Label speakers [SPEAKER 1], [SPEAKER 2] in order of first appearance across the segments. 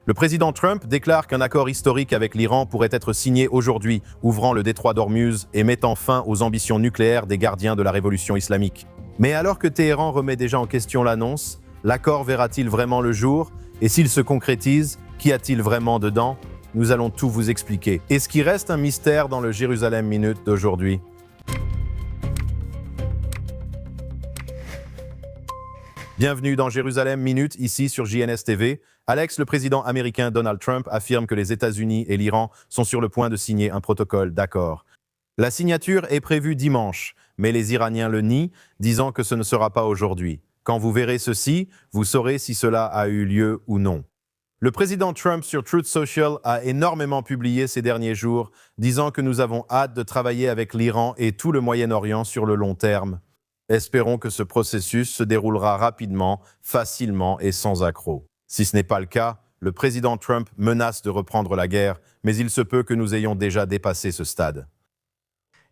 [SPEAKER 1] Le président Trump déclare qu'un accord historique avec l'Iran pourrait être signé aujourd'hui, ouvrant le détroit d'Ormuz et mettant fin aux ambitions nucléaires des gardiens de la révolution islamique. Mais alors que Téhéran remet déjà en question l'annonce, l'accord verra-t-il vraiment le jour? Et s'il se concrétise, qu'y a-t-il vraiment dedans? Nous allons tout vous expliquer. Et ce qui reste un mystère dans le Jérusalem Minute d'aujourd'hui. Bienvenue dans Jérusalem Minute, ici sur JNS TV. Alex, le président américain Donald Trump, affirme que les États-Unis et l'Iran sont sur le point de signer un protocole d'accord. La signature est prévue dimanche, mais les Iraniens le nient, disant que ce ne sera pas aujourd'hui. Quand vous verrez ceci, vous saurez si cela a eu lieu ou non. Le président Trump sur Truth Social a énormément publié ces derniers jours, disant que nous avons hâte de travailler avec l'Iran et tout le Moyen-Orient sur le long terme. Espérons que ce processus se déroulera rapidement, facilement et sans accroc. Si ce n'est pas le cas, le président Trump menace de reprendre la guerre, mais il se peut que nous ayons déjà dépassé ce stade.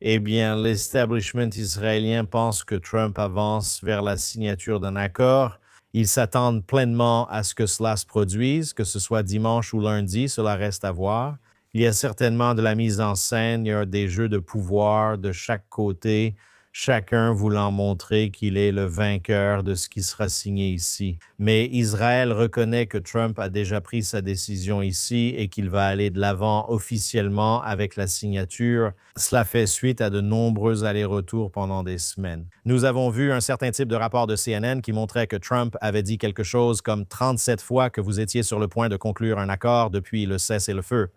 [SPEAKER 2] Eh bien, l'establishment israélien pense que Trump avance vers la signature d'un accord. Ils s'attendent pleinement à ce que cela se produise, que ce soit dimanche ou lundi, cela reste à voir. Il y a certainement de la mise en scène, il y a des jeux de pouvoir de chaque côté, chacun voulant montrer qu'il est le vainqueur de ce qui sera signé ici. Mais Israël reconnaît que Trump a déjà pris sa décision ici et qu'il va aller de l'avant officiellement avec la signature. Cela fait suite à de nombreux allers-retours pendant des semaines. Nous avons vu un certain type de rapport de CNN qui montrait que Trump avait dit quelque chose comme 37 fois que vous étiez sur le point de conclure un accord depuis le cessez-le-feu.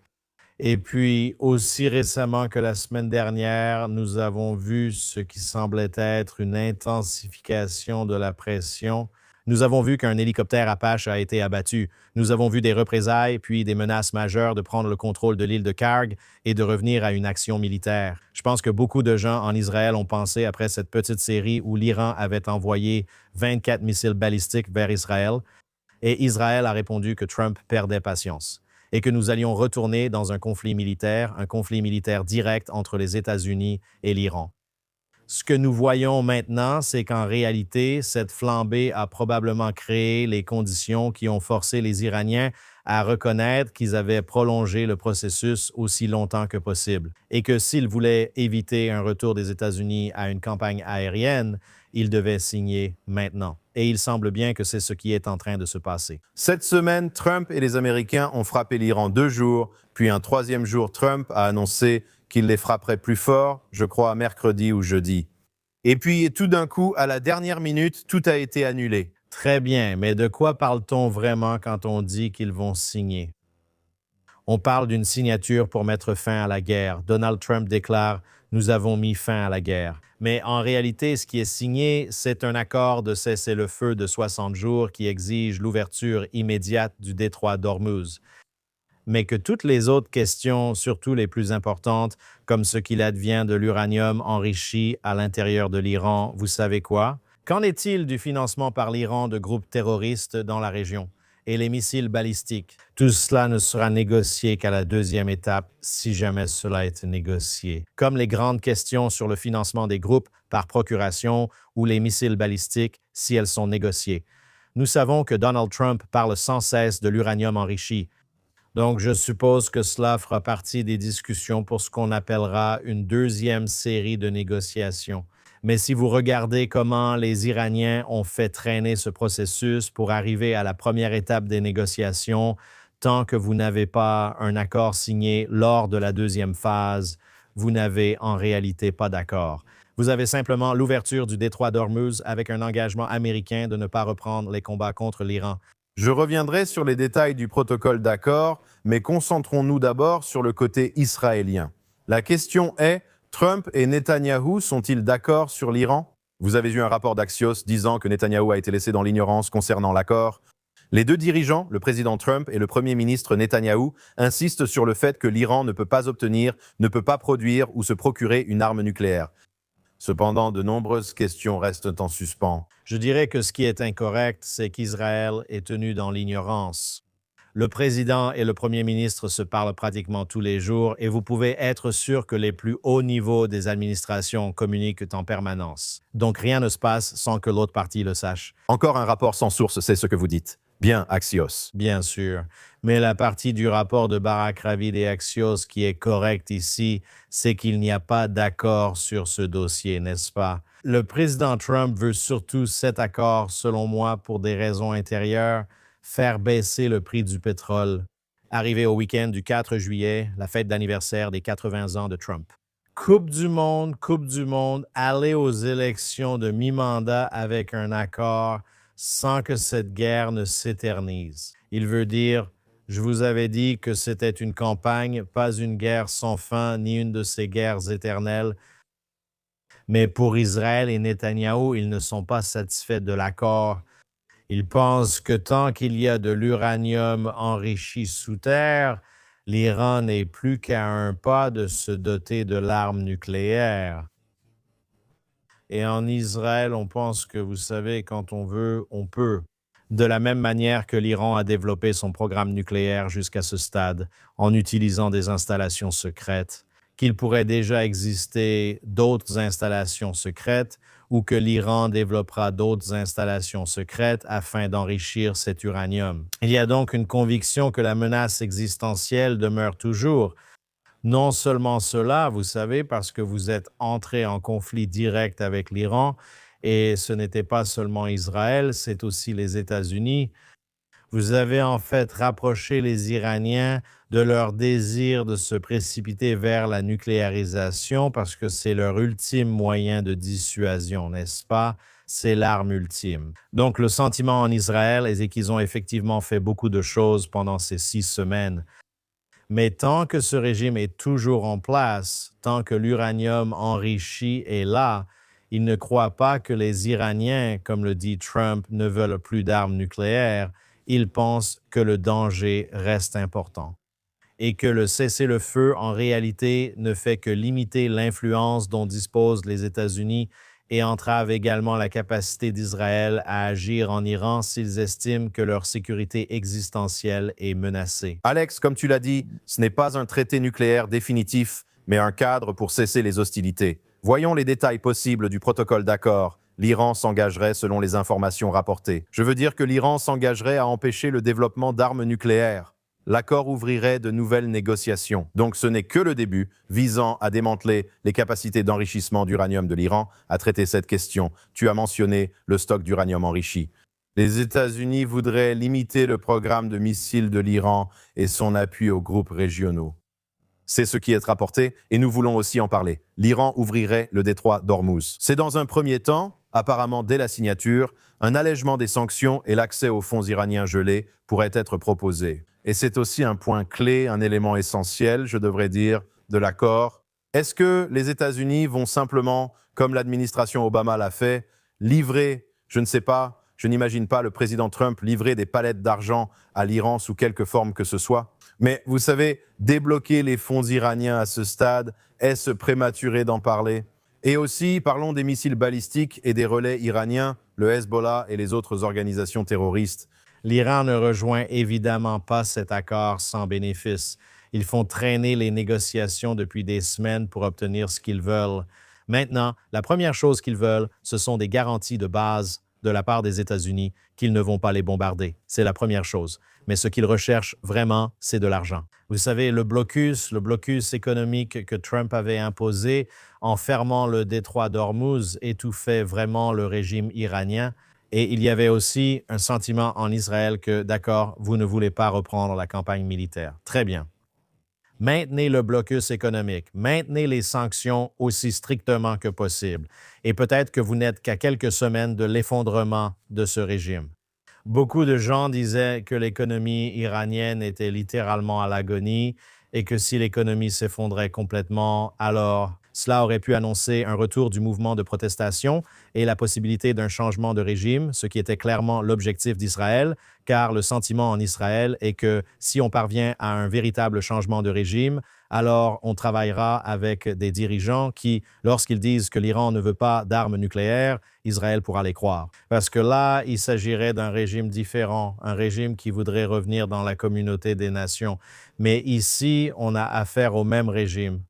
[SPEAKER 2] Et puis, aussi récemment que la semaine dernière, nous avons vu ce qui semblait être une intensification de la pression. Nous avons vu qu'un hélicoptère Apache a été abattu. Nous avons vu des représailles, puis des menaces majeures de prendre le contrôle de l'île de Karg et de revenir à une action militaire. Je pense que beaucoup de gens en Israël ont pensé, après cette petite série où l'Iran avait envoyé 24 missiles balistiques vers Israël, et Israël a répondu que Trump perdait patience et que nous allions retourner dans un conflit militaire direct entre les États-Unis et l'Iran. Ce que nous voyons maintenant, c'est qu'en réalité, cette flambée a probablement créé les conditions qui ont forcé les Iraniens à reconnaître qu'ils avaient prolongé le processus aussi longtemps que possible et que s'ils voulaient éviter un retour des États-Unis à une campagne aérienne, ils devaient signer maintenant. Et il semble bien que c'est ce qui est en train de se passer.
[SPEAKER 1] Cette semaine, Trump et les Américains ont frappé l'Iran 2 jours, puis un 3e jour, Trump a annoncé qu'il les frapperait plus fort, je crois mercredi ou jeudi. Et puis, tout d'un coup, à la dernière minute, tout a été annulé.
[SPEAKER 2] Très bien, mais de quoi parle-t-on vraiment quand on dit qu'ils vont signer? On parle d'une signature pour mettre fin à la guerre. Donald Trump déclare « Nous avons mis fin à la guerre ». Mais en réalité, ce qui est signé, c'est un accord de cessez-le-feu de 60 jours qui exige l'ouverture immédiate du détroit d'Ormuz. Mais que toutes les autres questions, surtout les plus importantes, comme ce qu'il advient de l'uranium enrichi à l'intérieur de l'Iran, vous savez quoi? Qu'en est-il du financement par l'Iran de groupes terroristes dans la région? Et les missiles balistiques? Tout cela ne sera négocié qu'à la 2e étape, si jamais cela est négocié. Comme les grandes questions sur le financement des groupes par procuration ou les missiles balistiques, si elles sont négociées. Nous savons que Donald Trump parle sans cesse de l'uranium enrichi. Donc, je suppose que cela fera partie des discussions pour ce qu'on appellera une 2e série de négociations. Mais si vous regardez comment les Iraniens ont fait traîner ce processus pour arriver à la première étape des négociations, tant que vous n'avez pas un accord signé lors de la 2e phase, vous n'avez en réalité pas d'accord. Vous avez simplement l'ouverture du détroit d'Ormuz avec un engagement américain de ne pas reprendre les combats contre l'Iran.
[SPEAKER 1] Je reviendrai sur les détails du protocole d'accord, mais concentrons-nous d'abord sur le côté israélien. La question est, Trump et Netanyahou sont-ils d'accord sur l'Iran? Vous avez eu un rapport d'Axios disant que Netanyahou a été laissé dans l'ignorance concernant l'accord. Les deux dirigeants, le président Trump et le premier ministre Netanyahou, insistent sur le fait que l'Iran ne peut pas obtenir, ne peut pas produire ou se procurer une arme nucléaire. Cependant, de nombreuses questions restent en suspens.
[SPEAKER 2] Je dirais que ce qui est incorrect, c'est qu'Israël est tenu dans l'ignorance. Le président et le premier ministre se parlent pratiquement tous les jours et vous pouvez être sûr que les plus hauts niveaux des administrations communiquent en permanence. Donc rien ne se passe sans que l'autre partie le sache.
[SPEAKER 1] Encore un rapport sans source, c'est ce que vous dites. Bien, Axios.
[SPEAKER 2] Bien sûr. Mais la partie du rapport de Barak Ravid et Axios qui est correcte ici, c'est qu'il n'y a pas d'accord sur ce dossier, n'est-ce pas? Le président Trump veut surtout cet accord, selon moi, pour des raisons intérieures, faire baisser le prix du pétrole. Arrivé au week-end du 4 juillet, la fête d'anniversaire des 80 ans de Trump. Coupe du Monde, aller aux élections de mi-mandat avec un accord sans que cette guerre ne s'éternise. Il veut dire, je vous avais dit que c'était une campagne, pas une guerre sans fin, ni une de ces guerres éternelles. Mais pour Israël et Netanyahou, ils ne sont pas satisfaits de l'accord. Ils pensent que tant qu'il y a de l'uranium enrichi sous terre, l'Iran n'est plus qu'à un pas de se doter de l'arme nucléaire. Et en Israël, on pense que, vous savez, quand on veut, on peut. De la même manière que l'Iran a développé son programme nucléaire jusqu'à ce stade, en utilisant des installations secrètes, qu'il pourrait déjà exister d'autres installations secrètes ou que l'Iran développera d'autres installations secrètes afin d'enrichir cet uranium. Il y a donc une conviction que la menace existentielle demeure toujours. Non seulement cela, vous savez, parce que vous êtes entré en conflit direct avec l'Iran, et ce n'était pas seulement Israël, c'est aussi les États-Unis. Vous avez en fait rapproché les Iraniens de leur désir de se précipiter vers la nucléarisation parce que c'est leur ultime moyen de dissuasion, n'est-ce pas? C'est l'arme ultime. Donc le sentiment en Israël est qu'ils ont effectivement fait beaucoup de choses pendant ces 6 semaines. Mais tant que ce régime est toujours en place, tant que l'uranium enrichi est là, ils ne croient pas que les Iraniens, comme le dit Trump, ne veulent plus d'armes nucléaires. Ils pensent que le danger reste important et que le cessez-le-feu, en réalité, ne fait que limiter l'influence dont disposent les États-Unis et entrave également la capacité d'Israël à agir en Iran s'ils estiment que leur sécurité existentielle est menacée.
[SPEAKER 1] Alex, comme tu l'as dit, ce n'est pas un traité nucléaire définitif, mais un cadre pour cesser les hostilités. Voyons les détails possibles du protocole d'accord. L'Iran s'engagerait selon les informations rapportées. Je veux dire que l'Iran s'engagerait à empêcher le développement d'armes nucléaires. L'accord ouvrirait de nouvelles négociations. Donc ce n'est que le début, visant à démanteler les capacités d'enrichissement d'uranium de l'Iran, à traiter cette question. Tu as mentionné le stock d'uranium enrichi. Les États-Unis voudraient limiter le programme de missiles de l'Iran et son appui aux groupes régionaux. C'est ce qui est rapporté et nous voulons aussi en parler. L'Iran ouvrirait le détroit d'Ormuz. C'est dans un premier temps, apparemment dès la signature, un allègement des sanctions et l'accès aux fonds iraniens gelés pourrait être proposé. Et c'est aussi un point clé, un élément essentiel, je devrais dire, de l'accord. Est-ce que les États-Unis vont simplement, comme l'administration Obama l'a fait, livrer, je ne sais pas, je n'imagine pas le président Trump livrer des palettes d'argent à l'Iran sous quelque forme que ce soit? Mais vous savez, débloquer les fonds iraniens à ce stade, est-ce prématuré d'en parler? Et aussi, parlons des missiles balistiques et des relais iraniens, le Hezbollah et les autres organisations terroristes.
[SPEAKER 2] L'Iran ne rejoint évidemment pas cet accord sans bénéfice. Ils font traîner les négociations depuis des semaines pour obtenir ce qu'ils veulent. Maintenant, la première chose qu'ils veulent, ce sont des garanties de base de la part des États-Unis qu'ils ne vont pas les bombarder. C'est la première chose. Mais ce qu'ils recherchent vraiment, c'est de l'argent. Vous savez, le blocus économique que Trump avait imposé en fermant le détroit d'Ormuz étouffait vraiment le régime iranien. Et il y avait aussi un sentiment en Israël que, d'accord, vous ne voulez pas reprendre la campagne militaire. Très bien. Maintenez le blocus économique, maintenez les sanctions aussi strictement que possible. Et peut-être que vous n'êtes qu'à quelques semaines de l'effondrement de ce régime. Beaucoup de gens disaient que l'économie iranienne était littéralement à l'agonie et que si l'économie s'effondrait complètement, alors cela aurait pu annoncer un retour du mouvement de protestation et la possibilité d'un changement de régime, ce qui était clairement l'objectif d'Israël, car le sentiment en Israël est que si on parvient à un véritable changement de régime, alors on travaillera avec des dirigeants qui, lorsqu'ils disent que l'Iran ne veut pas d'armes nucléaires, Israël pourra les croire. Parce que là, il s'agirait d'un régime différent, un régime qui voudrait revenir dans la communauté des nations. Mais ici, on a affaire au même régime.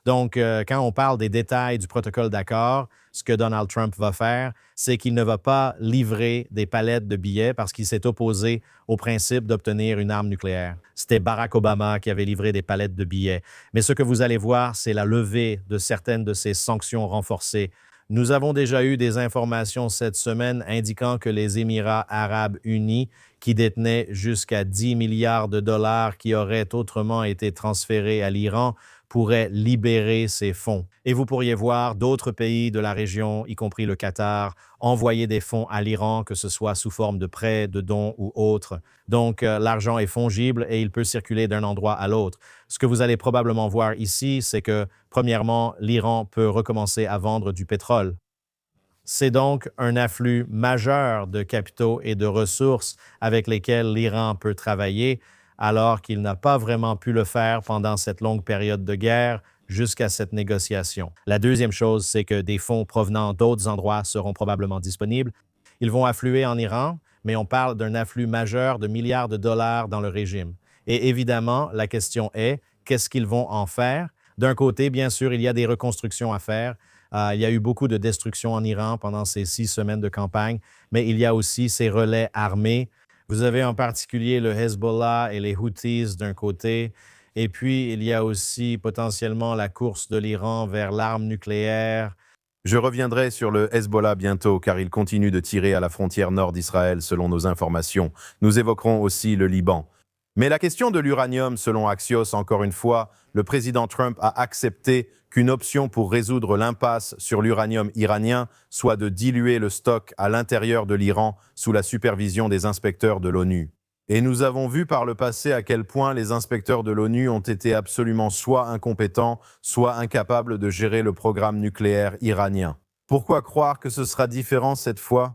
[SPEAKER 2] Donc, quand on parle des détails du protocole d'accord, ce que Donald Trump va faire, c'est qu'il ne va pas livrer des palettes de billets parce qu'il s'est opposé au principe d'obtenir une arme nucléaire. C'était Barack Obama qui avait livré des palettes de billets. Mais ce que vous allez voir, c'est la levée de certaines de ces sanctions renforcées. Nous avons déjà eu des informations cette semaine indiquant que les Émirats arabes unis, qui détenaient jusqu'à 10 milliards de dollars qui auraient autrement été transférés à l'Iran, pourraient libérer ces fonds. Et vous pourriez voir d'autres pays de la région, y compris le Qatar, envoyer des fonds à l'Iran, que ce soit sous forme de prêts, de dons ou autres. Donc, l'argent est fongible et il peut circuler d'un endroit à l'autre. Ce que vous allez probablement voir ici, c'est que, premièrement, l'Iran peut recommencer à vendre du pétrole. C'est donc un afflux majeur de capitaux et de ressources avec lesquels l'Iran peut travailler, alors qu'il n'a pas vraiment pu le faire pendant cette longue période de guerre jusqu'à cette négociation. La deuxième chose, c'est que des fonds provenant d'autres endroits seront probablement disponibles. Ils vont affluer en Iran, mais on parle d'un afflux majeur de milliards de dollars dans le régime. Et évidemment, la question est, qu'est-ce qu'ils vont en faire? D'un côté, bien sûr, il y a des reconstructions à faire. Il y a eu beaucoup de destruction en Iran pendant ces 6 semaines de campagne, mais il y a aussi ces relais armés. Vous avez en particulier le Hezbollah et les Houthis d'un côté, et puis il y a aussi potentiellement la course de l'Iran vers l'arme nucléaire.
[SPEAKER 1] Je reviendrai sur le Hezbollah bientôt, car il continue de tirer à la frontière nord d'Israël selon nos informations. Nous évoquerons aussi le Liban. Mais la question de l'uranium, selon Axios, encore une fois, le président Trump a accepté qu'une option pour résoudre l'impasse sur l'uranium iranien soit de diluer le stock à l'intérieur de l'Iran sous la supervision des inspecteurs de l'ONU. Et nous avons vu par le passé à quel point les inspecteurs de l'ONU ont été absolument soit incompétents, soit incapables de gérer le programme nucléaire iranien. Pourquoi croire que ce sera différent cette fois ?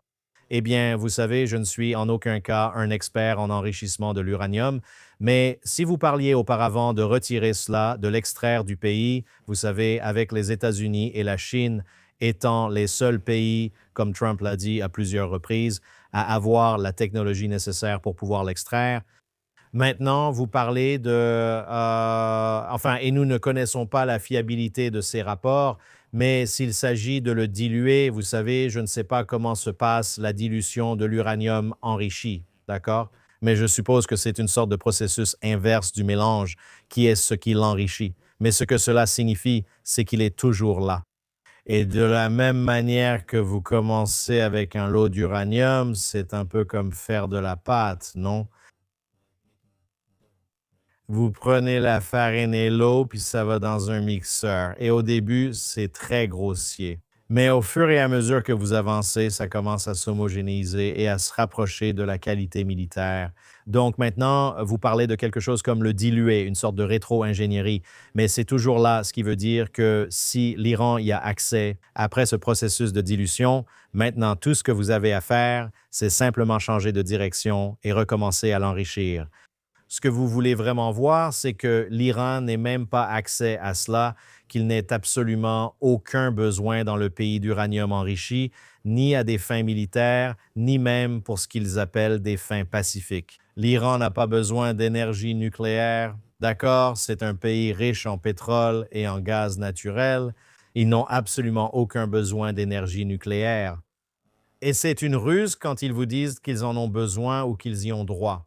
[SPEAKER 2] Eh bien, vous savez, je ne suis en aucun cas un expert en enrichissement de l'uranium, mais si vous parliez auparavant de retirer cela, de l'extraire du pays, vous savez, avec les États-Unis et la Chine étant les seuls pays, comme Trump l'a dit à plusieurs reprises, à avoir la technologie nécessaire pour pouvoir l'extraire. Maintenant, vous parlez et nous ne connaissons pas la fiabilité de ces rapports, mais s'il s'agit de le diluer, vous savez, je ne sais pas comment se passe la dilution de l'uranium enrichi, d'accord? Mais je suppose que c'est une sorte de processus inverse du mélange qui est ce qui l'enrichit. Mais ce que cela signifie, c'est qu'il est toujours là. Et de la même manière que vous commencez avec un lot d'uranium, c'est un peu comme faire de la pâte, non? Vous prenez la farine et l'eau, puis ça va dans un mixeur. Et au début, c'est très grossier. Mais au fur et à mesure que vous avancez, ça commence à s'homogénéiser et à se rapprocher de la qualité militaire. Donc maintenant, vous parlez de quelque chose comme le dilué, une sorte de rétro-ingénierie. Mais c'est toujours là, ce qui veut dire que si l'Iran y a accès après ce processus de dilution, maintenant, tout ce que vous avez à faire, c'est simplement changer de direction et recommencer à l'enrichir. Ce que vous voulez vraiment voir, c'est que l'Iran n'ait même pas accès à cela, qu'il n'ait absolument aucun besoin dans le pays d'uranium enrichi, ni à des fins militaires, ni même pour ce qu'ils appellent des fins pacifiques. L'Iran n'a pas besoin d'énergie nucléaire. D'accord, c'est un pays riche en pétrole et en gaz naturel. Ils n'ont absolument aucun besoin d'énergie nucléaire. Et c'est une ruse quand ils vous disent qu'ils en ont besoin ou qu'ils y ont droit.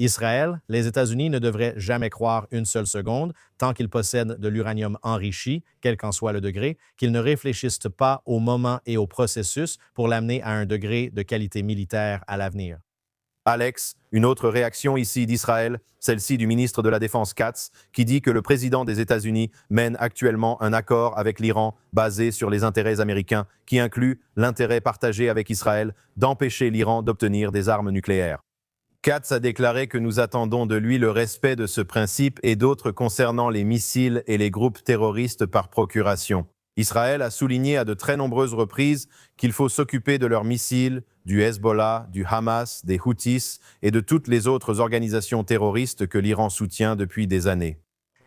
[SPEAKER 2] Israël, les États-Unis ne devraient jamais croire une seule seconde, tant qu'ils possèdent de l'uranium enrichi, quel qu'en soit le degré, qu'ils ne réfléchissent pas au moment et au processus pour l'amener à un degré de qualité militaire à l'avenir.
[SPEAKER 1] Alex, une autre réaction ici d'Israël, celle-ci du ministre de la Défense Katz, qui dit que le président des États-Unis mène actuellement un accord avec l'Iran basé sur les intérêts américains, qui inclut l'intérêt partagé avec Israël d'empêcher l'Iran d'obtenir des armes nucléaires. Katz a déclaré que nous attendons de lui le respect de ce principe et d'autres concernant les missiles et les groupes terroristes par procuration. Israël a souligné à de très nombreuses reprises qu'il faut s'occuper de leurs missiles, du Hezbollah, du Hamas, des Houthis et de toutes les autres organisations terroristes que l'Iran soutient depuis des années.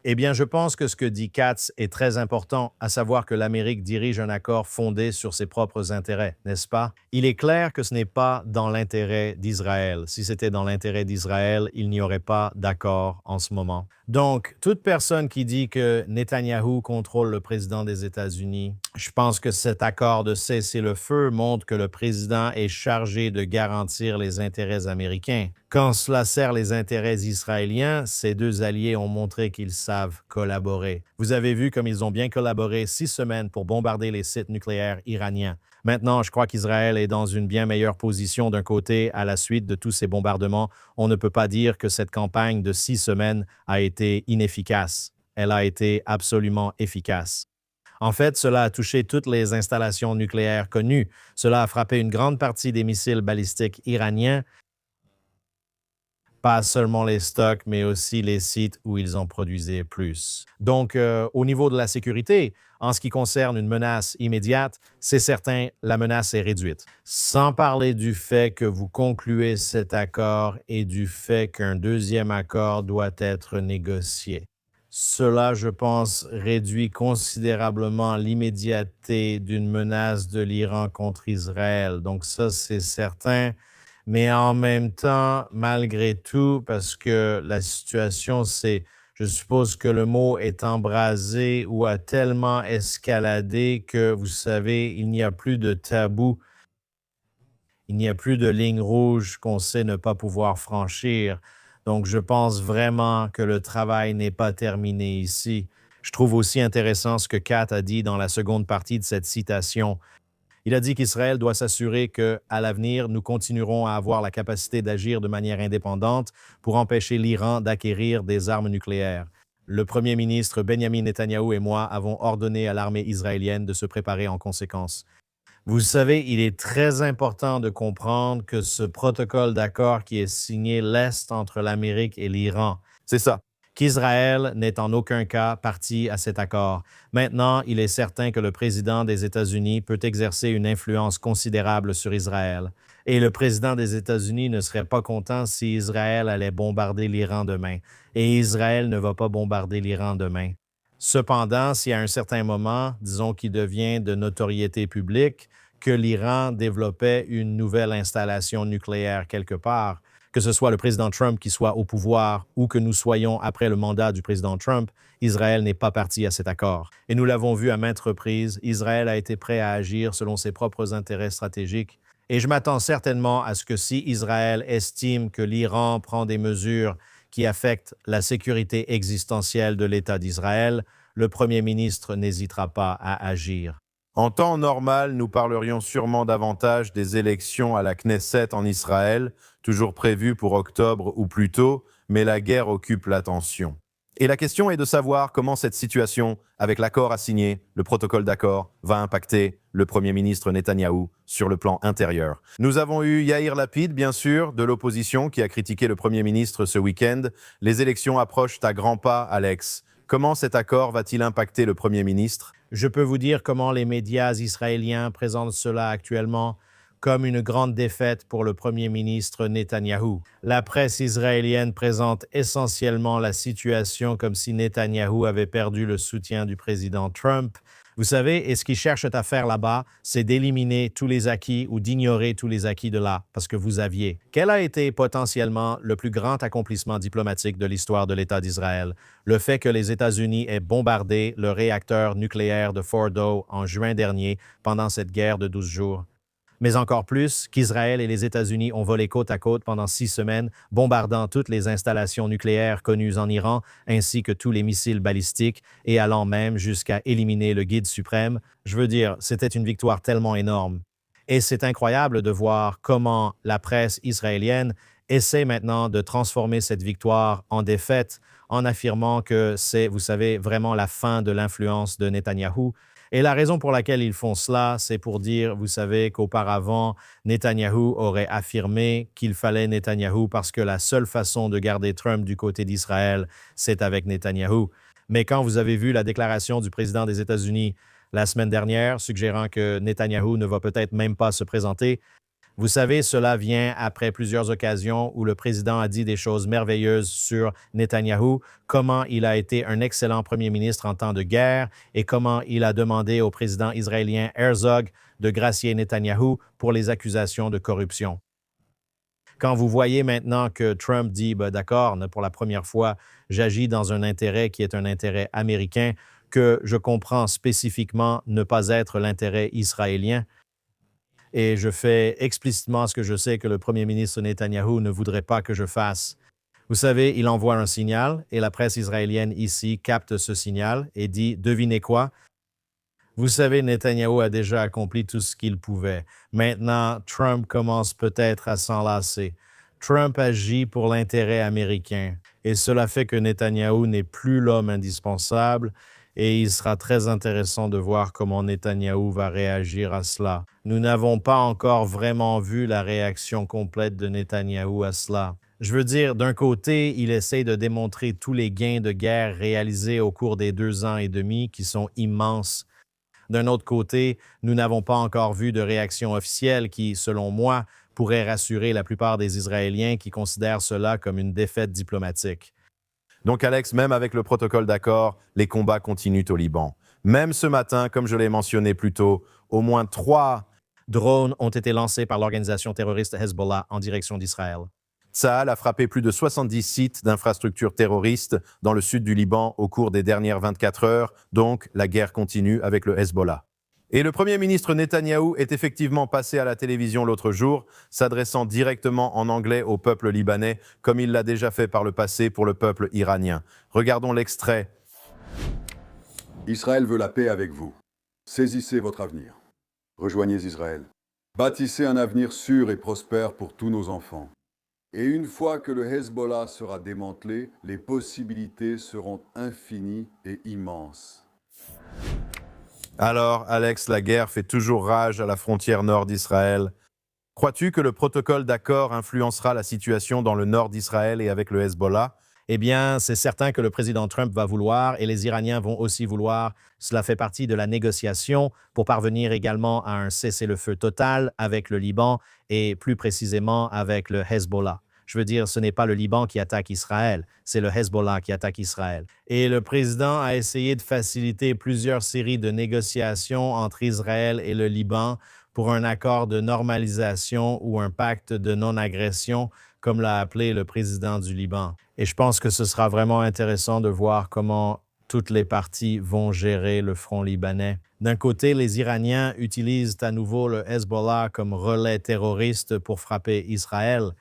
[SPEAKER 2] Eh bien, je pense que ce que dit Katz est très important, à savoir que l'Amérique dirige un accord fondé sur ses propres intérêts, n'est-ce pas? Il est clair que ce n'est pas dans l'intérêt d'Israël. Si c'était dans l'intérêt d'Israël, il n'y aurait pas d'accord en ce moment. Donc, toute personne qui dit que Netanyahou contrôle le président des États-Unis, je pense que cet accord de cessez-le-feu montre que le président est chargé de garantir les intérêts américains. Quand cela sert les intérêts israéliens, ces deux alliés ont montré qu'ils savent collaborer. Vous avez vu comme ils ont bien collaboré 6 semaines pour bombarder les sites nucléaires iraniens. Maintenant, je crois qu'Israël est dans une bien meilleure position d'un côté à la suite de tous ces bombardements. On ne peut pas dire que cette campagne de 6 semaines a été inefficace. Elle a été absolument efficace. En fait, cela a touché toutes les installations nucléaires connues. Cela a frappé une grande partie des missiles balistiques iraniens, pas seulement les stocks, mais aussi les sites où ils en produisaient plus. Donc, au niveau de la sécurité, en ce qui concerne une menace immédiate, c'est certain, la menace est réduite. Sans parler du fait que vous concluez cet accord et du fait qu'un deuxième accord doit être négocié. Cela, je pense, réduit considérablement l'immédiateté d'une menace de l'Iran contre Israël. Donc ça, c'est certain. Mais en même temps, malgré tout, parce que la situation, je suppose que le mot est embrasé ou a tellement escaladé que, vous savez, il n'y a plus de tabou, il n'y a plus de ligne rouge qu'on sait ne pas pouvoir franchir. Donc, je pense vraiment que le travail n'est pas terminé ici. Je trouve aussi intéressant ce que Kat a dit dans la seconde partie de cette citation. Il a dit qu'Israël doit s'assurer qu'à l'avenir, nous continuerons à avoir la capacité d'agir de manière indépendante pour empêcher l'Iran d'acquérir des armes nucléaires. Le premier ministre Benjamin Netanyahou et moi avons ordonné à l'armée israélienne de se préparer en conséquence. Vous savez, il est très important de comprendre que ce protocole d'accord qui est signé l'Est entre l'Amérique et l'Iran,
[SPEAKER 1] C'est ça.
[SPEAKER 2] qu'Israël n'est en aucun cas partie à cet accord. Maintenant, il est certain que le président des États-Unis peut exercer une influence considérable sur Israël. Et le président des États-Unis ne serait pas content si Israël allait bombarder l'Iran demain. Et Israël ne va pas bombarder l'Iran demain. Cependant, si à un certain moment, disons qu'il devient de notoriété publique, que l'Iran développait une nouvelle installation nucléaire quelque part, que ce soit le président Trump qui soit au pouvoir ou que nous soyons après le mandat du président Trump, Israël n'est pas parti à cet accord. Et nous l'avons vu à maintes reprises, Israël a été prêt à agir selon ses propres intérêts stratégiques. Et je m'attends certainement à ce que si Israël estime que l'Iran prend des mesures qui affectent la sécurité existentielle de l'État d'Israël, le premier ministre n'hésitera pas à agir.
[SPEAKER 1] En temps normal, nous parlerions sûrement davantage des élections à la Knesset en Israël, toujours prévues pour octobre ou plus tôt, mais la guerre occupe l'attention. Et la question est de savoir comment cette situation, avec l'accord à signer, le protocole d'accord, va impacter le Premier ministre Netanyahou sur le plan intérieur. Nous avons eu Yair Lapid, bien sûr, de l'opposition, qui a critiqué le Premier ministre ce week-end. Les élections approchent à grands pas, Alex. Comment cet accord va-t-il impacter le Premier ministre?
[SPEAKER 2] Je peux vous dire comment les médias israéliens présentent cela actuellement comme une grande défaite pour le premier ministre Netanyahou. La presse israélienne présente essentiellement la situation comme si Netanyahou avait perdu le soutien du président Trump. Vous savez, et ce qu'ils cherchent à faire là-bas, c'est d'éliminer tous les acquis ou d'ignorer tous les acquis de là, parce que vous aviez. Quel a été potentiellement le plus grand accomplissement diplomatique de l'histoire de l'État d'Israël? Le fait que les États-Unis aient bombardé le réacteur nucléaire de Fordo en juin dernier pendant cette guerre de 12 jours. Mais encore plus, qu'Israël et les États-Unis ont volé côte à côte pendant 6 semaines, bombardant toutes les installations nucléaires connues en Iran, ainsi que tous les missiles balistiques, et allant même jusqu'à éliminer le guide suprême. Je veux dire, c'était une victoire tellement énorme. Et c'est incroyable de voir comment la presse israélienne essaie maintenant de transformer cette victoire en défaite, en affirmant que c'est, vous savez, vraiment la fin de l'influence de Netanyahou. Et la raison pour laquelle ils font cela, c'est pour dire, vous savez, qu'auparavant, Netanyahou aurait affirmé qu'il fallait Netanyahou parce que la seule façon de garder Trump du côté d'Israël, c'est avec Netanyahou. Mais quand vous avez vu la déclaration du président des États-Unis la semaine dernière, suggérant que Netanyahou ne va peut-être même pas se présenter, Vous savez, cela vient après plusieurs occasions où le président a dit des choses merveilleuses sur Netanyahou, comment il a été un excellent premier ministre en temps de guerre et comment il a demandé au président israélien Herzog de gracier Netanyahou pour les accusations de corruption. Quand vous voyez maintenant que Trump dit, d'accord, pour la première fois, j'agis dans un intérêt qui est un intérêt américain, que je comprends spécifiquement ne pas être l'intérêt israélien, et je fais explicitement ce que je sais que le premier ministre Netanyahou ne voudrait pas que je fasse. Vous savez, il envoie un signal et la presse israélienne ici capte ce signal et dit, devinez quoi? Vous savez, Netanyahou a déjà accompli tout ce qu'il pouvait. Maintenant, Trump commence peut-être à s'enlacer. Trump agit pour l'intérêt américain et cela fait que Netanyahou n'est plus l'homme indispensable et il sera très intéressant de voir comment Netanyahou va réagir à cela. Nous n'avons pas encore vraiment vu la réaction complète de Netanyahou à cela. Je veux dire, d'un côté, il essaie de démontrer tous les gains de guerre réalisés au cours des 2 ans et demi qui sont immenses. D'un autre côté, nous n'avons pas encore vu de réaction officielle qui, selon moi, pourrait rassurer la plupart des Israéliens qui considèrent cela comme une défaite diplomatique.
[SPEAKER 1] Donc Alex, même avec le protocole d'accord, les combats continuent au Liban. Même ce matin, comme je l'ai mentionné plus tôt, au moins 3
[SPEAKER 2] drones ont été lancés par l'organisation terroriste Hezbollah en direction d'Israël.
[SPEAKER 1] Tsahal a frappé plus de 70 sites d'infrastructures terroristes dans le sud du Liban au cours des dernières 24 heures, donc la guerre continue avec le Hezbollah. Et le Premier ministre Netanyahou est effectivement passé à la télévision l'autre jour, s'adressant directement en anglais au peuple libanais, comme il l'a déjà fait par le passé pour le peuple iranien. Regardons l'extrait.
[SPEAKER 3] Israël veut la paix avec vous. Saisissez votre avenir. Rejoignez Israël. Bâtissez un avenir sûr et prospère pour tous nos enfants. Et une fois que le Hezbollah sera démantelé, les possibilités seront infinies et immenses.
[SPEAKER 1] Alors, Alex, la guerre fait toujours rage à la frontière nord d'Israël. Crois-tu que le protocole d'accord influencera la situation dans le nord d'Israël et avec le Hezbollah?
[SPEAKER 2] Eh bien, c'est certain que le président Trump va vouloir et les Iraniens vont aussi vouloir. Cela fait partie de la négociation pour parvenir également à un cessez-le-feu total avec le Liban et plus précisément avec le Hezbollah. Je veux dire, ce n'est pas le Liban qui attaque Israël, c'est le Hezbollah qui attaque Israël. Et le président a essayé de faciliter plusieurs séries de négociations entre Israël et le Liban pour un accord de normalisation ou un pacte de non-agression, comme l'a appelé le président du Liban. Et je pense que ce sera vraiment intéressant de voir comment toutes les parties vont gérer le front libanais. D'un côté, les Iraniens utilisent à nouveau le Hezbollah comme relais terroriste pour frapper Israël.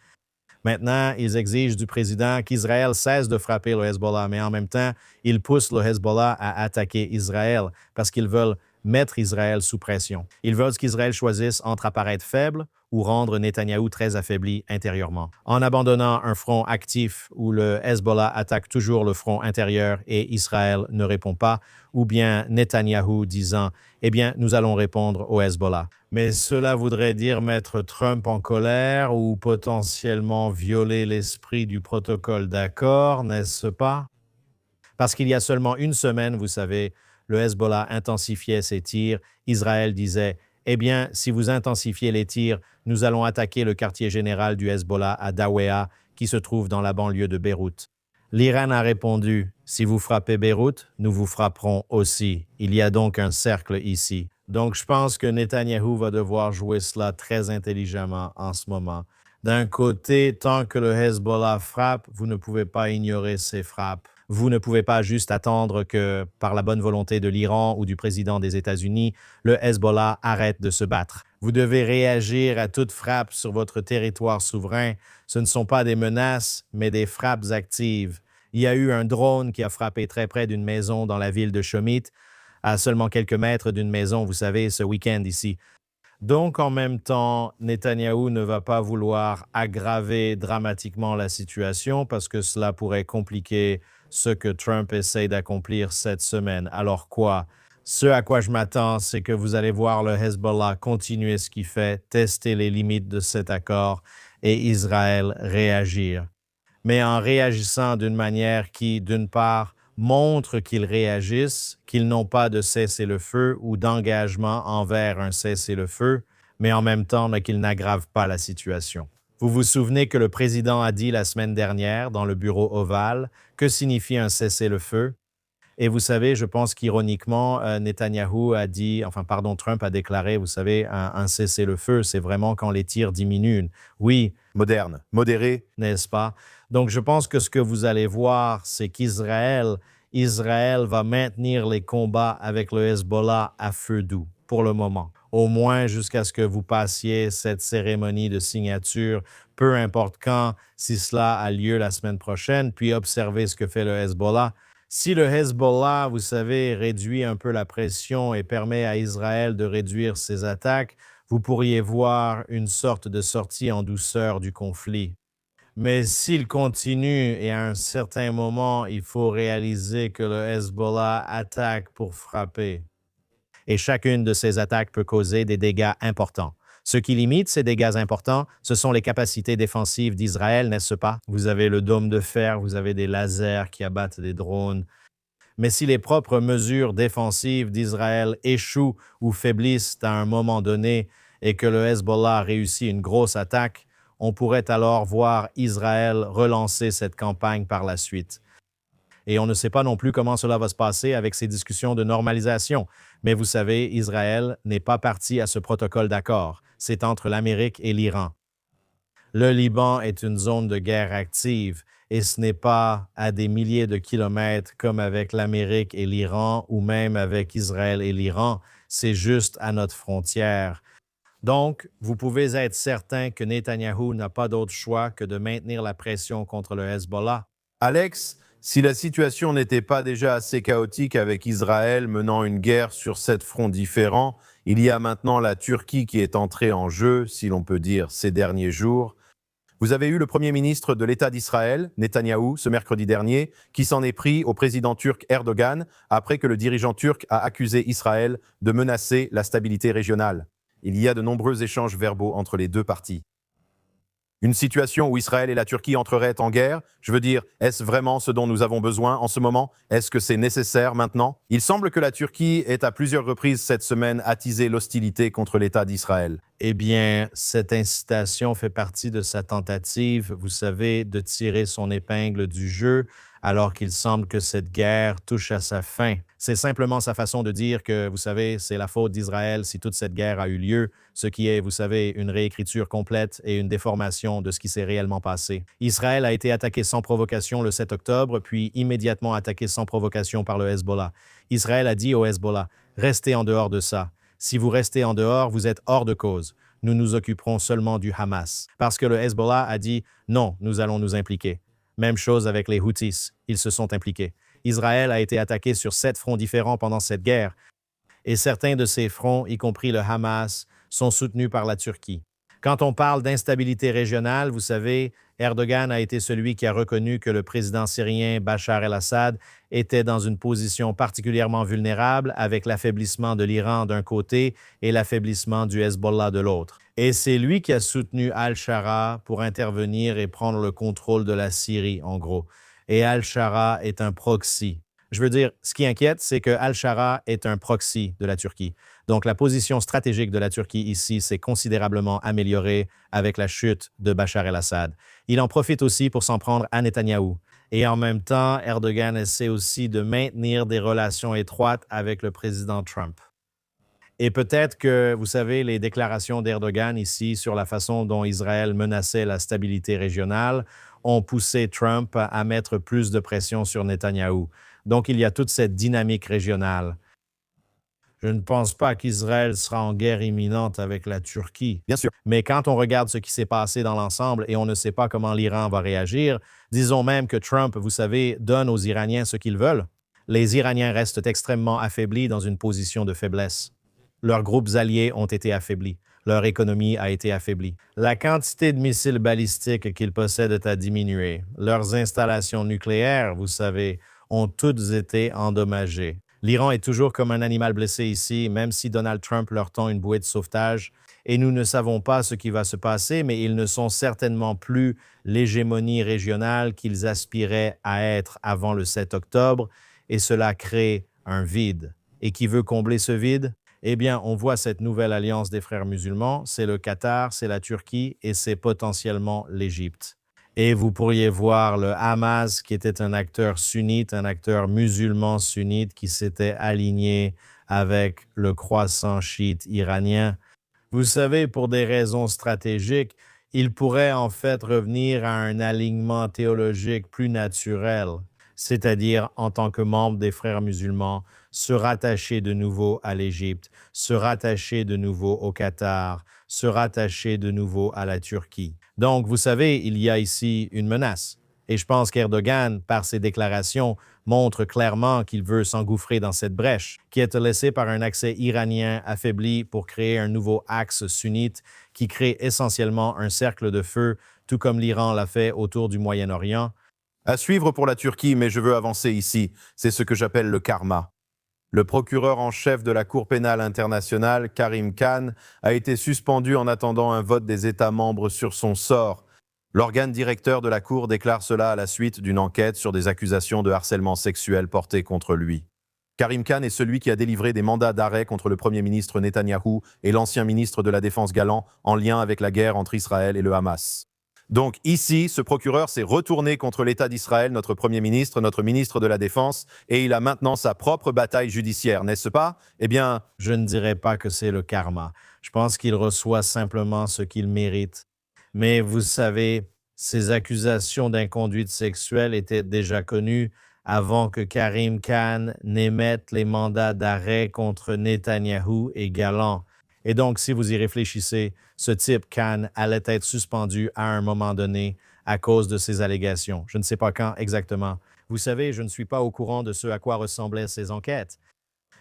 [SPEAKER 2] Maintenant, ils exigent du président qu'Israël cesse de frapper le Hezbollah, mais en même temps, ils poussent le Hezbollah à attaquer Israël parce qu'ils veulent mettre Israël sous pression. Ils veulent qu'Israël choisisse entre apparaître faible ou rendre Netanyahou très affaibli intérieurement. En abandonnant un front actif où le Hezbollah attaque toujours le front intérieur et Israël ne répond pas, ou bien Netanyahou disant « Eh bien, nous allons répondre au Hezbollah ». Mais cela voudrait dire mettre Trump en colère ou potentiellement violer l'esprit du protocole d'accord, n'est-ce pas? Parce qu'il y a seulement une semaine, vous savez, le Hezbollah intensifiait ses tirs. Israël disait « Eh bien, si vous intensifiez les tirs, nous allons attaquer le quartier général du Hezbollah à Daweha, qui se trouve dans la banlieue de Beyrouth. » L'Iran a répondu « Si vous frappez Beyrouth, nous vous frapperons aussi. » Il y a donc un cercle ici. Donc, je pense que Netanyahou va devoir jouer cela très intelligemment en ce moment. D'un côté, tant que le Hezbollah frappe, vous ne pouvez pas ignorer ses frappes. Vous ne pouvez pas juste attendre que, par la bonne volonté de l'Iran ou du président des États-Unis, le Hezbollah arrête de se battre. Vous devez réagir à toute frappe sur votre territoire souverain. Ce ne sont pas des menaces, mais des frappes actives. Il y a eu un drone qui a frappé très près d'une maison dans la ville de Shomit, à seulement quelques mètres d'une maison, vous savez, ce week-end ici. Donc, en même temps, Netanyahou ne va pas vouloir aggraver dramatiquement la situation parce que cela pourrait compliquer ce que Trump essaie d'accomplir cette semaine. Alors quoi? Ce à quoi je m'attends, c'est que vous allez voir le Hezbollah continuer ce qu'il fait, tester les limites de cet accord et Israël réagir. Mais en réagissant d'une manière qui, d'une part, montre qu'ils réagissent, qu'ils n'ont pas de cessez-le-feu ou d'engagement envers un cessez-le-feu, mais en même temps qu'il n'aggrave pas la situation. Vous vous souvenez que le président a dit la semaine dernière dans le bureau ovale que signifie un cessez-le-feu? Et vous savez, je pense qu'ironiquement, Trump a déclaré, vous savez, un cessez-le-feu, c'est vraiment quand les tirs diminuent. Oui,
[SPEAKER 1] Moderne, modéré.
[SPEAKER 2] n'est-ce pas? Donc, je pense que ce que vous allez voir, c'est Israël va maintenir les combats avec le Hezbollah à feu doux pour le moment. Au moins jusqu'à ce que vous passiez cette cérémonie de signature, peu importe quand, si cela a lieu la semaine prochaine, puis observez ce que fait le Hezbollah. Si le Hezbollah, vous savez, réduit un peu la pression et permet à Israël de réduire ses attaques, vous pourriez voir une sorte de sortie en douceur du conflit. Mais s'il continue et à un certain moment, il faut réaliser que le Hezbollah attaque pour frapper. Et chacune de ces attaques peut causer des dégâts importants. Ce qui limite ces dégâts importants, ce sont les capacités défensives d'Israël, n'est-ce pas? Vous avez le dôme de fer, vous avez des lasers qui abattent des drones. Mais si les propres mesures défensives d'Israël échouent ou faiblissent à un moment donné et que le Hezbollah réussit une grosse attaque, on pourrait alors voir Israël relancer cette campagne par la suite. Et on ne sait pas non plus comment cela va se passer avec ces discussions de normalisation. Mais vous savez, Israël n'est pas parti à ce protocole d'accord. C'est entre l'Amérique et l'Iran. Le Liban est une zone de guerre active et ce n'est pas à des milliers de kilomètres comme avec l'Amérique et l'Iran ou même avec Israël et l'Iran. C'est juste à notre frontière. Donc, vous pouvez être certain que Netanyahou n'a pas d'autre choix que de maintenir la pression contre le Hezbollah.
[SPEAKER 1] Alex, si la situation n'était pas déjà assez chaotique avec Israël menant une guerre sur 7 fronts différents, il y a maintenant la Turquie qui est entrée en jeu, si l'on peut dire, ces derniers jours. Vous avez eu le Premier ministre de l'État d'Israël, Netanyahou, ce mercredi dernier, qui s'en est pris au président turc Erdogan après que le dirigeant turc a accusé Israël de menacer la stabilité régionale. Il y a de nombreux échanges verbaux entre les deux parties. Une situation où Israël et la Turquie entreraient en guerre, je veux dire, est-ce vraiment ce dont nous avons besoin en ce moment? Est-ce que c'est nécessaire maintenant? Il semble que la Turquie ait à plusieurs reprises cette semaine attisé l'hostilité contre l'État d'Israël.
[SPEAKER 2] Eh bien, cette incitation fait partie de sa tentative, vous savez, de tirer son épingle du jeu alors qu'il semble que cette guerre touche à sa fin. C'est simplement sa façon de dire que, vous savez, c'est la faute d'Israël si toute cette guerre a eu lieu, ce qui est, vous savez, une réécriture complète et une déformation de ce qui s'est réellement passé. Israël a été attaqué sans provocation le 7 octobre, puis immédiatement attaqué sans provocation par le Hezbollah. Israël a dit au Hezbollah, « Restez en dehors de ça. Si vous restez en dehors, vous êtes hors de cause. Nous nous occuperons seulement du Hamas. » Parce que le Hezbollah a dit, « Non, nous allons nous impliquer. » Même chose avec les Houthis, ils se sont impliqués. Israël a été attaqué sur 7 fronts différents pendant cette guerre, et certains de ces fronts, y compris le Hamas, sont soutenus par la Turquie. Quand on parle d'instabilité régionale, vous savez, Erdogan a été celui qui a reconnu que le président syrien Bachar el-Assad était dans une position particulièrement vulnérable avec l'affaiblissement de l'Iran d'un côté et l'affaiblissement du Hezbollah de l'autre. Et c'est lui qui a soutenu Al-Shara pour intervenir et prendre le contrôle de la Syrie, en gros. Et Al-Shara est un proxy. Je veux dire, ce qui inquiète, c'est que Al-Shara est un proxy de la Turquie. Donc, la position stratégique de la Turquie ici s'est considérablement améliorée avec la chute de Bachar el-Assad. Il en profite aussi pour s'en prendre à Netanyahou. Et en même temps, Erdogan essaie aussi de maintenir des relations étroites avec le président Trump. Et peut-être que, vous savez, les déclarations d'Erdogan ici sur la façon dont Israël menaçait la stabilité régionale ont poussé Trump à mettre plus de pression sur Netanyahou. Donc, il y a toute cette dynamique régionale. Je ne pense pas qu'Israël sera en guerre imminente avec la Turquie.
[SPEAKER 1] Bien sûr.
[SPEAKER 2] Mais quand on regarde ce qui s'est passé dans l'ensemble et on ne sait pas comment l'Iran va réagir, disons même que Trump, vous savez, donne aux Iraniens ce qu'ils veulent. Les Iraniens restent extrêmement affaiblis dans une position de faiblesse. Leurs groupes alliés ont été affaiblis. Leur économie a été affaiblie. La quantité de missiles balistiques qu'ils possèdent a diminué. Leurs installations nucléaires, vous savez, ont toutes été endommagées. L'Iran est toujours comme un animal blessé ici, même si Donald Trump leur tend une bouée de sauvetage. Et nous ne savons pas ce qui va se passer, mais ils ne sont certainement plus l'hégémonie régionale qu'ils aspiraient à être avant le 7 octobre, et cela crée un vide. Et qui veut combler ce vide? eh bien, on voit cette nouvelle alliance des frères musulmans, c'est le Qatar, c'est la Turquie et c'est potentiellement l'Égypte. Et vous pourriez voir le Hamas, qui était un acteur sunnite, un acteur musulman sunnite qui s'était aligné avec le croissant chiite iranien. Vous savez, pour des raisons stratégiques, il pourrait en fait revenir à un alignement théologique plus naturel, c'est-à-dire en tant que membre des frères musulmans, se rattacher de nouveau à l'Égypte, se rattacher de nouveau au Qatar, se rattacher de nouveau à la Turquie. Donc, vous savez, il y a ici une menace. Et je pense qu'Erdogan, par ses déclarations, montre clairement qu'il veut s'engouffrer dans cette brèche, qui est laissée par un accès iranien affaibli pour créer un nouveau axe sunnite qui crée essentiellement un cercle de feu, tout comme l'Iran l'a fait autour du Moyen-Orient.
[SPEAKER 1] À suivre pour la Turquie, mais je veux avancer ici. C'est ce que j'appelle le karma. Le procureur en chef de la Cour pénale internationale, Karim Khan, a été suspendu en attendant un vote des États membres sur son sort. L'organe directeur de la Cour déclare cela à la suite d'une enquête sur des accusations de harcèlement sexuel portées contre lui. Karim Khan est celui qui a délivré des mandats d'arrêt contre le Premier ministre Netanyahou et l'ancien ministre de la Défense Galland en lien avec la guerre entre Israël et le Hamas. Donc ici, ce procureur s'est retourné contre l'État d'Israël, notre Premier ministre, notre ministre de la Défense, et il a maintenant sa propre bataille judiciaire, n'est-ce pas? Eh bien,
[SPEAKER 2] je ne dirais pas que c'est le karma. Je pense qu'il reçoit simplement ce qu'il mérite. Mais vous savez, ces accusations d'inconduite sexuelle étaient déjà connues avant que Karim Khan n'émette les mandats d'arrêt contre Netanyahou et Galland. Et donc, si vous y réfléchissez, ce type Khan allait être suspendu à un moment donné à cause de ces allégations. Je ne sais pas quand exactement. Vous savez, je ne suis pas au courant de ce à quoi ressemblaient ces enquêtes.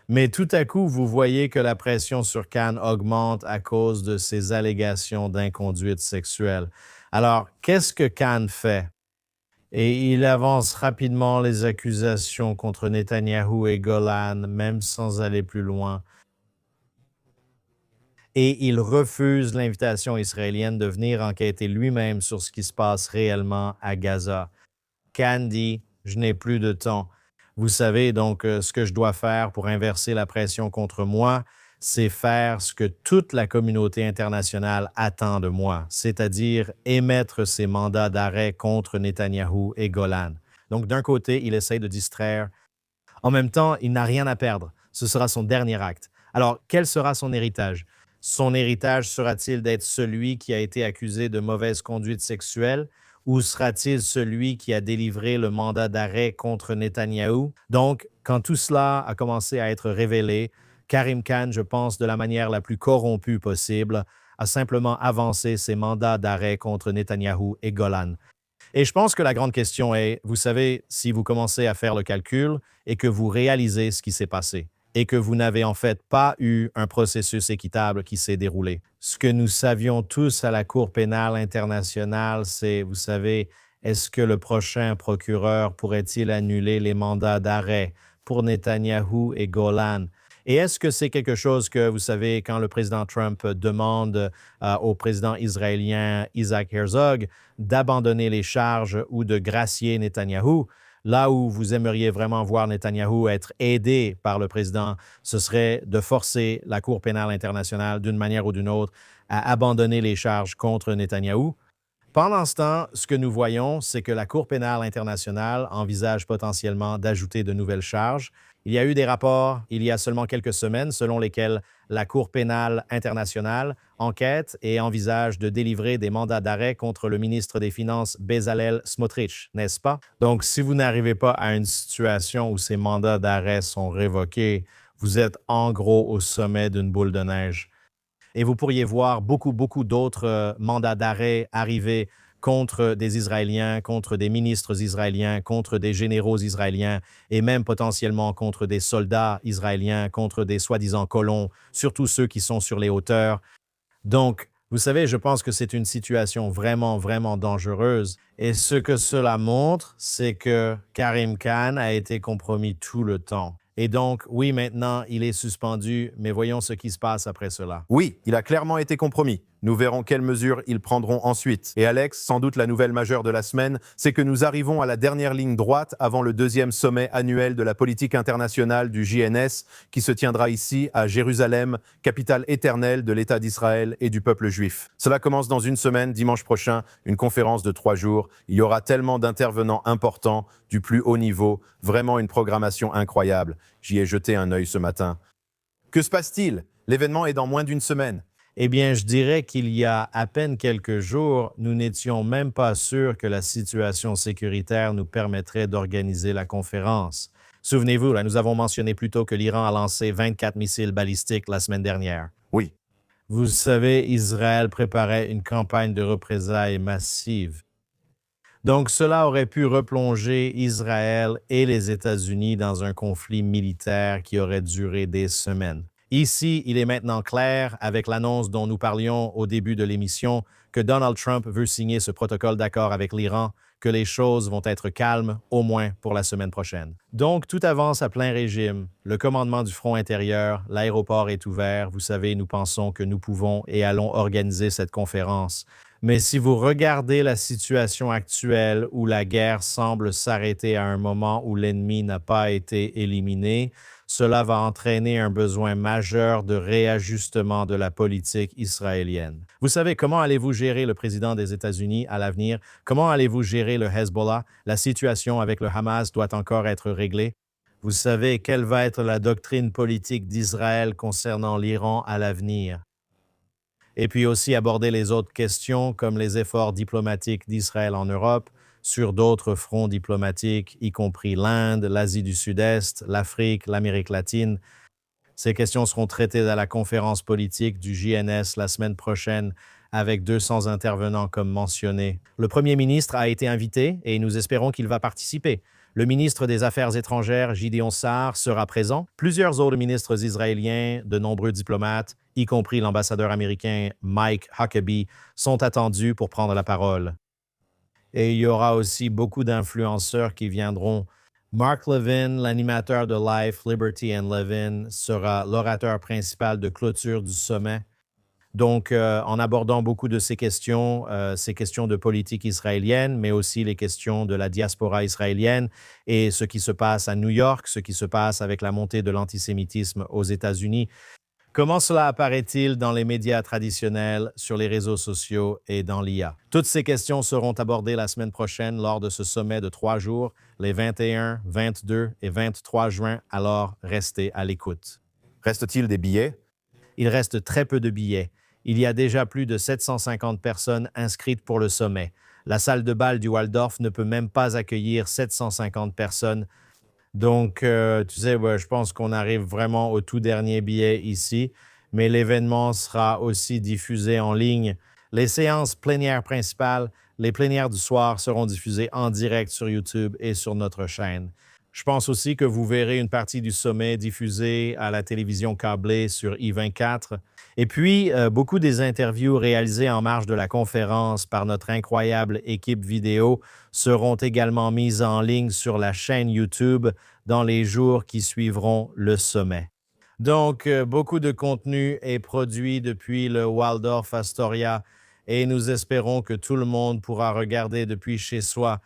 [SPEAKER 2] Mais tout à coup, vous voyez que la pression sur Khan augmente à cause de ces allégations d'inconduite sexuelle. Alors, qu'est-ce que Khan fait? Et il avance rapidement les accusations contre Netanyahou et Golan, même sans aller plus loin. Et il refuse l'invitation israélienne de venir enquêter lui-même sur ce qui se passe réellement à Gaza. Khan dit « Je n'ai plus de temps ». Vous savez donc ce que je dois faire pour inverser la pression contre moi, c'est faire ce que toute la communauté internationale attend de moi, c'est-à-dire émettre ces mandats d'arrêt contre Netanyahou et Golan. Donc d'un côté, il essaie de distraire. En même temps, il n'a rien à perdre. Ce sera son dernier acte. Alors, quel sera son héritage? Son héritage sera-t-il d'être celui qui a été accusé de mauvaise conduite sexuelle ou sera-t-il celui qui a délivré le mandat d'arrêt contre Netanyahou? Donc, quand tout cela a commencé à être révélé, Karim Khan, je pense, de la manière la plus corrompue possible, a simplement avancé ses mandats d'arrêt contre Netanyahou et Golan. Et je pense que la grande question est, vous savez, si vous commencez à faire le calcul et que vous réalisez ce qui s'est passé, et que vous n'avez en fait pas eu un processus équitable qui s'est déroulé. Ce que nous savions tous à la Cour pénale internationale, c'est, vous savez, est-ce que le prochain procureur pourrait-il annuler les mandats d'arrêt pour Netanyahou et Golan? Et est-ce que c'est quelque chose que, vous savez, quand le président Trump demande au président israélien Isaac Herzog d'abandonner les charges ou de gracier Netanyahou, là où vous aimeriez vraiment voir Netanyahou être aidé par le président, ce serait de forcer la Cour pénale internationale, d'une manière ou d'une autre, à abandonner les charges contre Netanyahou. Pendant ce temps, ce que nous voyons, c'est que la Cour pénale internationale envisage potentiellement d'ajouter de nouvelles charges. Il y a eu des rapports, il y a seulement quelques semaines, selon lesquels la Cour pénale internationale enquête et envisage de délivrer des mandats d'arrêt contre le ministre des Finances Bezalel Smotrich, n'est-ce pas? Donc, si vous n'arrivez pas à une situation où ces mandats d'arrêt sont révoqués, vous êtes en gros au sommet d'une boule de neige. Et vous pourriez voir beaucoup d'autres mandats d'arrêt arriver contre des Israéliens, contre des ministres israéliens, contre des généraux israéliens et même potentiellement contre des soldats israéliens, contre des soi-disant colons, surtout ceux qui sont sur les hauteurs. Donc, vous savez, je pense que c'est une situation vraiment dangereuse. Et ce que cela montre, c'est que Karim Khan a été compromis tout le temps. Et donc, oui, maintenant, il est suspendu, mais voyons ce qui se passe après cela.
[SPEAKER 1] oui, il a clairement été compromis. Nous verrons quelles mesures ils prendront ensuite. Et Alex, sans doute la nouvelle majeure de la semaine, c'est que nous arrivons à la dernière ligne droite avant le deuxième sommet annuel de la politique internationale du JNS qui se tiendra ici à Jérusalem, capitale éternelle de l'État d'Israël et du peuple juif. Cela commence dans une semaine, dimanche prochain, une conférence de 3 jours. Il y aura tellement d'intervenants importants, du plus haut niveau, vraiment une programmation incroyable. J'y ai jeté un œil ce matin. Que se passe-t-il? L'événement est dans moins d'une semaine.
[SPEAKER 2] Eh bien, je dirais qu'il y a à peine quelques jours, nous n'étions même pas sûrs que la situation sécuritaire nous permettrait d'organiser la conférence. Souvenez-vous, là, nous avons mentionné plus tôt que l'Iran a lancé 24 missiles balistiques la semaine dernière.
[SPEAKER 1] Oui.
[SPEAKER 2] Vous savez, Israël préparait une campagne de représailles massive. Donc, cela aurait pu replonger Israël et les États-Unis dans un conflit militaire qui aurait duré des semaines. Ici, il est maintenant clair, avec l'annonce dont nous parlions au début de l'émission, que Donald Trump veut signer ce protocole d'accord avec l'Iran, que les choses vont être calmes, au moins pour la semaine prochaine. Donc, tout avance à plein régime. Le commandement du front intérieur, l'aéroport est ouvert. Vous savez, nous pensons que nous pouvons et allons organiser cette conférence. Mais si vous regardez la situation actuelle où la guerre semble s'arrêter à un moment où l'ennemi n'a pas été éliminé, cela va entraîner un besoin majeur de réajustement de la politique israélienne. Vous savez, comment allez-vous gérer le président des États-Unis à l'avenir? Comment allez-vous gérer le Hezbollah? La situation avec le Hamas doit encore être réglée. Vous savez, quelle va être la doctrine politique d'Israël concernant l'Iran à l'avenir? Et puis aussi aborder les autres questions comme les efforts diplomatiques d'Israël en Europe, sur d'autres fronts diplomatiques, y compris l'Inde, l'Asie du Sud-Est, l'Afrique, l'Amérique latine. Ces questions seront traitées à la conférence politique du JNS la semaine prochaine avec 200 intervenants comme mentionné. Le premier ministre a été invité et nous espérons qu'il va participer. Le ministre des Affaires étrangères, Gideon Sa'ar, sera présent. Plusieurs autres ministres israéliens, de nombreux diplomates, y compris l'ambassadeur américain Mike Huckabee, sont attendus pour prendre la parole. Et il y aura aussi beaucoup d'influenceurs qui viendront. Mark Levin, l'animateur de Life, Liberty and Levin, sera l'orateur principal de clôture du sommet. Donc, en abordant beaucoup de ces questions de politique israélienne, mais aussi les questions de la diaspora israélienne et ce qui se passe à New York, ce qui se passe avec la montée de l'antisémitisme aux États-Unis. Comment cela apparaît-il dans les médias traditionnels, sur les réseaux sociaux et dans l'IA? Toutes ces questions seront abordées la semaine prochaine lors de ce sommet de 3 jours, les 21, 22 et 23 juin, alors restez à l'écoute.
[SPEAKER 1] Reste-t-il des billets?
[SPEAKER 2] Il reste très peu de billets. Il y a déjà plus de 750 personnes inscrites pour le sommet. La salle de bal du Waldorf ne peut même pas accueillir 750 personnes. Donc, tu sais, je pense qu'on arrive vraiment au tout dernier billet ici, mais l'événement sera aussi diffusé en ligne. Les séances plénières principales, les plénières du soir seront diffusées en direct sur YouTube et sur notre chaîne. Je pense aussi que vous verrez une partie du sommet diffusée à la télévision câblée sur I24. Et puis, beaucoup des interviews réalisées en marge de la conférence par notre incroyable équipe vidéo seront également mises en ligne sur la chaîne YouTube dans les jours qui suivront le sommet. Donc, beaucoup de contenu est produit depuis le Waldorf Astoria et nous espérons que tout le monde pourra regarder depuis chez soi.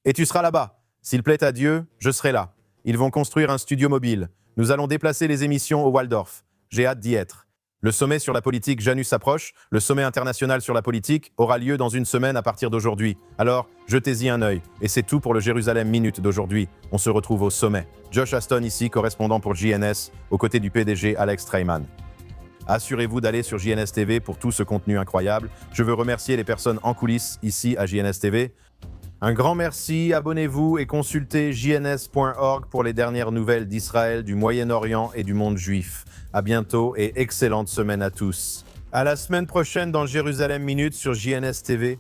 [SPEAKER 1] Et tu seras là-bas. S'il plaît à Dieu, je serai là. Ils vont construire un studio mobile. Nous allons déplacer les émissions au Waldorf. J'ai hâte d'y être. Le sommet sur la politique Janus s'approche. Le sommet international sur la politique aura lieu dans une semaine à partir d'aujourd'hui. Alors, jetez-y un œil. Et c'est tout pour le Jérusalem Minute d'aujourd'hui. On se retrouve au sommet. Josh Aston ici, correspondant pour JNS, aux côtés du PDG Alex Traiman. Assurez-vous d'aller sur JNS TV pour tout ce contenu incroyable. Je veux remercier les personnes en coulisses ici à JNS TV. Un grand merci, abonnez-vous et consultez jns.org pour les dernières nouvelles d'Israël, du Moyen-Orient et du monde juif. À bientôt et excellente semaine à tous. À la semaine prochaine dans Jérusalem Minute sur JNS TV.